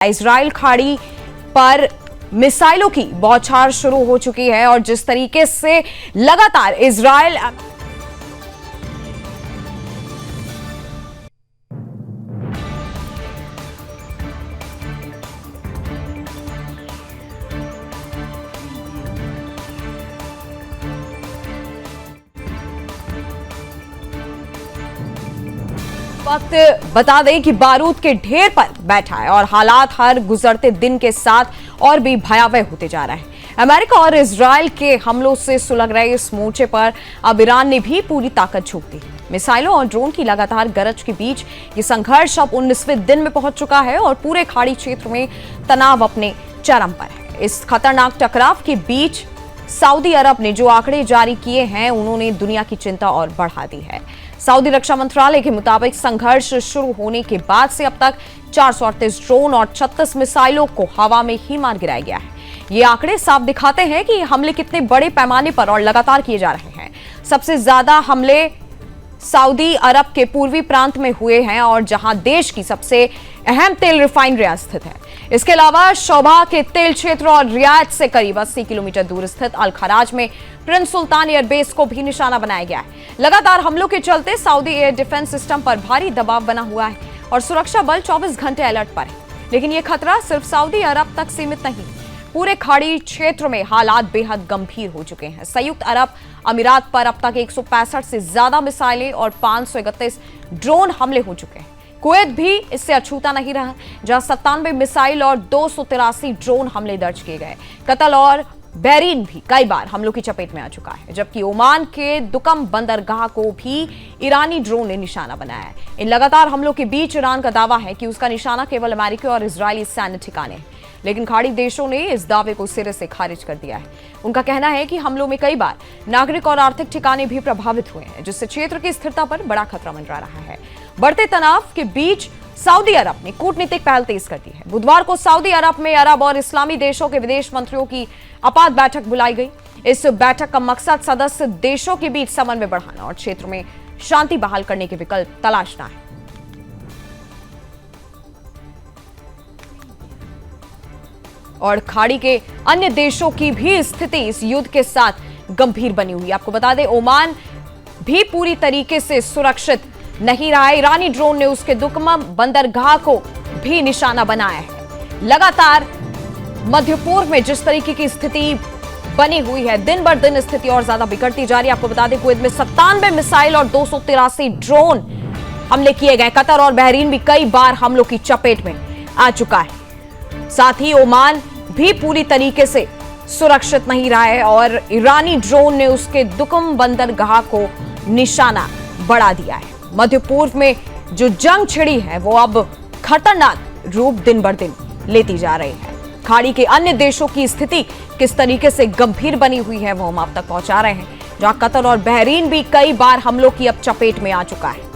Israel खाड़ी पर मिसाइलों की बौछार शुरू हो चुकी है और जिस तरीके से लगातार इजराइल वक्त बता दें कि बारूद के ढेर पर बैठा है और हालात हर गुजरते दिन के साथ और भी भयावह होते जा रहे हैं। अमेरिका और इजराइल के हमलों से सुलग रहे इस मोर्चे पर अब ईरान ने भी पूरी ताकत झोंक दी। मिसाइलों और ड्रोन की लगातार गरज के बीच ये संघर्ष अब 19वें दिन में पहुंच चुका है और पूरे खाड़ी क्षेत्र में तनाव अपने चरम पर है। इस खतरनाक टकराव के बीच सऊदी अरब ने जो आंकड़े जारी किए हैं उन्होंने दुनिया की चिंता और बढ़ा दी है। सऊदी रक्षा मंत्रालय के मुताबिक संघर्ष शुरू होने के बाद से अब तक 438 ड्रोन और 36 मिसाइलों को हवा में ही मार गिराया गया है। ये आंकड़े साफ दिखाते हैं कि हमले कितने बड़े पैमाने पर और लगातार किए जा रहे हैं। सबसे ज्यादा हमले सऊदी अरब के पूर्वी प्रांत में हुए हैं और जहां देश की सबसे अहम तेल रिफाइनरियां स्थित है। इसके अलावा शोभा के तेल क्षेत्र और रियाद से करीब 80 किलोमीटर दूर स्थित अल खराज में प्रिंस सुल्तान एयरबेस को भी निशाना बनाया गया है। लगातार हमलों के चलते सऊदी एयर डिफेंस सिस्टम पर भारी दबाव बना हुआ है और सुरक्षा बल 24 घंटे अलर्ट पर है। लेकिन यह खतरा सिर्फ सऊदी अरब तक सीमित नहीं, पूरे खाड़ी क्षेत्र में हालात बेहद गंभीर हो चुके हैं। संयुक्त अरब अमीरात पर अब तक 165 से ज्यादा मिसाइलें और 531 ड्रोन हमले हो चुके हैं। कुवैत भी इससे अछूता नहीं रहा, जहां 97 मिसाइल और 283 ड्रोन हमले दर्ज किए गए। कतर और बहरीन भी कई बार हमलों की चपेट में आ चुका है, जबकि ओमान के दुकम बंदरगाह को भी ईरानी ड्रोन ने निशाना बनाया है। इन लगातार हमलों के बीच ईरान का दावा है कि उसका निशाना केवल अमेरिकी और इजरायली सैन्य ठिकाने हैं, लेकिन खाड़ी देशों ने इस दावे को सिरे से खारिज कर दिया है। उनका कहना है कि हमलों में कई बार नागरिक और आर्थिक ठिकाने भी प्रभावित हुए हैं, जिससे क्षेत्र की स्थिरता पर बड़ा खतरा मंडरा रहा है। बढ़ते तनाव के बीच सऊदी अरब ने कूटनीतिक पहल तेज कर दी है। बुधवार को सऊदी अरब में अरब और इस्लामी देशों के विदेश मंत्रियों की आपात बैठक बुलाई गई। इस बैठक का मकसद सदस्य देशों के बीच समन्वय बढ़ाना और क्षेत्र में शांति बहाल करने के विकल्प तलाशना है। और खाड़ी के अन्य देशों की भी स्थिति इस युद्ध के साथ गंभीर बनी हुई है। आपको बता दें, ओमान भी पूरी तरीके से सुरक्षित नहीं रहा है। ईरानी ड्रोन ने उसके दुकमा बंदरगाह को भी निशाना बनाया है। लगातार मध्य पूर्व में जिस तरीके की स्थिति बनी हुई है, दिन बर दिन स्थिति और ज्यादा बिगड़ती जा रही है। आपको बता दें, कुवैत में 97 मिसाइल और 283 ड्रोन हमले किए गए। कतर और बहरीन भी कई बार हमलों की चपेट में आ चुका है। साथ ही ओमान भी पूरी तरीके से सुरक्षित नहीं रहा है और ईरानी ड्रोन ने उसके दुकम बंदरगाह को निशाना बढ़ा दिया है। मध्य पूर्व में जो जंग छिड़ी है वो अब खतरनाक रूप दिन बर दिन लेती जा रही है। खाड़ी के अन्य देशों की स्थिति किस तरीके से गंभीर बनी हुई है वो हम आप तक पहुंचा रहे हैं, जहां कतर और बहरीन भी कई बार हमलों की अब चपेट में आ चुका है।